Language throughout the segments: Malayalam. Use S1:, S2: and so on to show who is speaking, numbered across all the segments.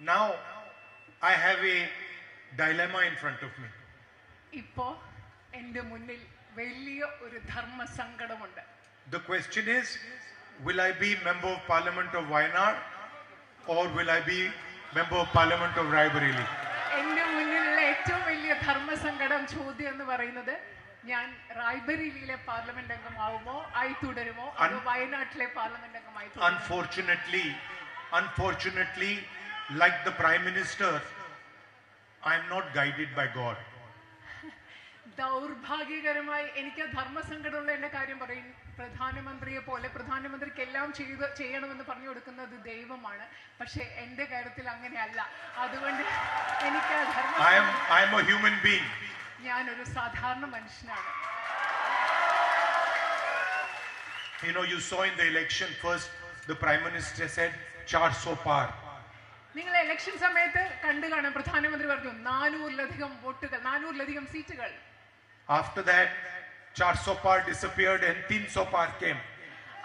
S1: Now, I have a dilemma in front of me.
S2: ഇപ്പോ എൻ്റെ മുന്നിൽ വലിയ ഒരു ധർമ്മ സങ്കടമുണ്ട്.
S1: The question is, will I be member of parliament of Wayanad or will I be member of parliament of Raebareli?
S2: എൻ്റെ മുന്നിലുള്ള ഏറ്റവും വലിയ ധർമ്മ സങ്കടം ചോദ്യം എന്ന് പറയുന്നത്, ഞാൻ റായ്ബറേലിയിലെ പാർലമെന്റ് അംഗമാവുമോ ആയി തുടരുമോ അതോ വയനാട്ടിലെ പാർലമെന്റ് അംഗമായി തുടരുമോ?
S1: Unfortunately, like the Prime Minister, I am not guided by God.
S2: ദൗർഭാഗ്യകരമായി എനിക്ക് ധർമ്മസങ്കടമുള്ള എന്റെ കാര്യം പറയും. പ്രധാനമന്ത്രിയെ പോലെ പ്രധാനമന്ത്രിക്ക് എല്ലാം ചെയ്യണമെന്ന് പറഞ്ഞു കൊടുക്കുന്നത് ദൈവമാണ്. പക്ഷെ എന്റെ കാര്യത്തിൽ അങ്ങനെയല്ല. അതുകൊണ്ട് എനിക്ക്
S1: I am a human being.
S2: ഞാനൊരു സാധാരണ മനുഷ്യനാണ്.
S1: You know, you saw in the election first the Prime Minister said 400 par.
S2: നിങ്ങൾ ഇലക്ഷൻ സമയത്ത് കണ്ടു കാണാം, പ്രധാനമന്ത്രി പറഞ്ഞു 400-ലധികം വോട്ടുകൾ, 400-ലധികം സീറ്റുകൾ.
S1: After that 400 par disappeared and 300 par came.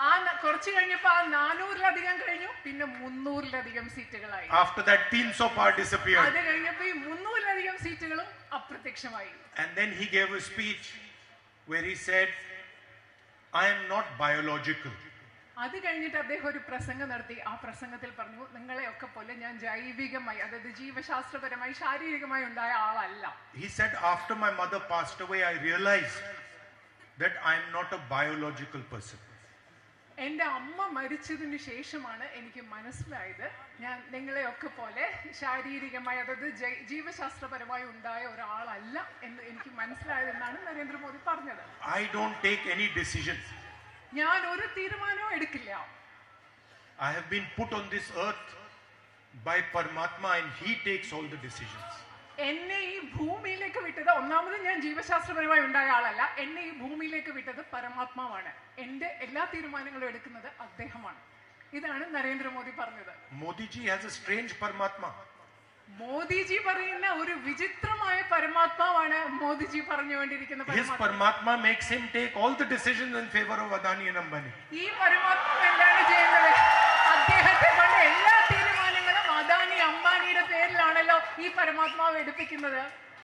S2: ആ കുറച്ച് കഴിഞ്ഞപ്പോൾ ആ 400-ലധികം കഴിഞ്ഞു, പിന്നെ 300-ലധികം സീറ്റുകളായി.
S1: After that 300 par disappeared.
S2: അത് കഴിഞ്ഞപ്പോൾ ഈ 300-ലധികം സീറ്റുകളും അപ്രത്യക്ഷമായി.
S1: And then he gave a speech where he said, I am not biological.
S2: അത് കഴിഞ്ഞിട്ട് അദ്ദേഹം ഒരു പ്രസംഗം നടത്തി. ആ പ്രസംഗത്തിൽ പറഞ്ഞു, നിങ്ങളെയൊക്കെ പോലെ ഞാൻ ജൈവികമായി, അതായത് ജീവശാസ്ത്രപരമായി ശാരീരികമായി ഉണ്ടായ ആളല്ല.
S1: He said, after my mother passed away, I realized that I am not a biological person.
S2: എൻ്റെ അമ്മ മരിച്ചതിന് ശേഷമാണ് എനിക്ക് മനസ്സിലായത് ഞാൻ നിങ്ങളെയൊക്കെ പോലെ ശാരീരികമായി, അതായത് ജീവശാസ്ത്രപരമായി ഉണ്ടായ ഒരാളല്ല എന്ന് എനിക്ക് മനസ്സിലായതെന്നാണ് നരേന്ദ്രമോദി പറഞ്ഞത്.
S1: I don't take any decisions.
S2: ഞാൻ ഒരു തീരുമാനവും എടുക്കില്ല.
S1: I have been put on this earth by Paramatma and he takes all the decisions.
S2: എന്നെ ഈ ഭൂമിയിലേക്ക് വിട്ടത്, ഒന്നാമത് ഞാൻ ജീവശാസ്ത്രപരമായി ഉണ്ടായ ആളല്ല, എന്നെ ഈ ഭൂമിയിലേക്ക് വിട്ടത് പരമാത്മാവാണ്. എന്റെ എല്ലാ തീരുമാനങ്ങളും എടുക്കുന്നത് അദ്ദേഹമാണ്. ഇതാണ് നരേന്ദ്രമോദി പറഞ്ഞത്.
S1: Modiji has a strange Paramatma.
S2: Modiji പറയുന്ന ഒരു വിചിത്രമായ പരമാത്മാവാണ് മോദിജി പറഞ്ഞുകൊണ്ടിരിക്കുന്ന
S1: His Paramatma makes him take all the decisions in favor of Adani and Ambani.
S2: ഈ പരമാത്മ എന്താണ് ചെയ്യുന്നത്? അദ്ദേഹത്തെ കൊണ്ട് എല്ലാ തീരുമാനങ്ങളും അദാനി അംബാനിയുടെ പേരിലാണല്ലോ ഈ പരമാത്മാവ് എടുപ്പിക്കുന്നത്.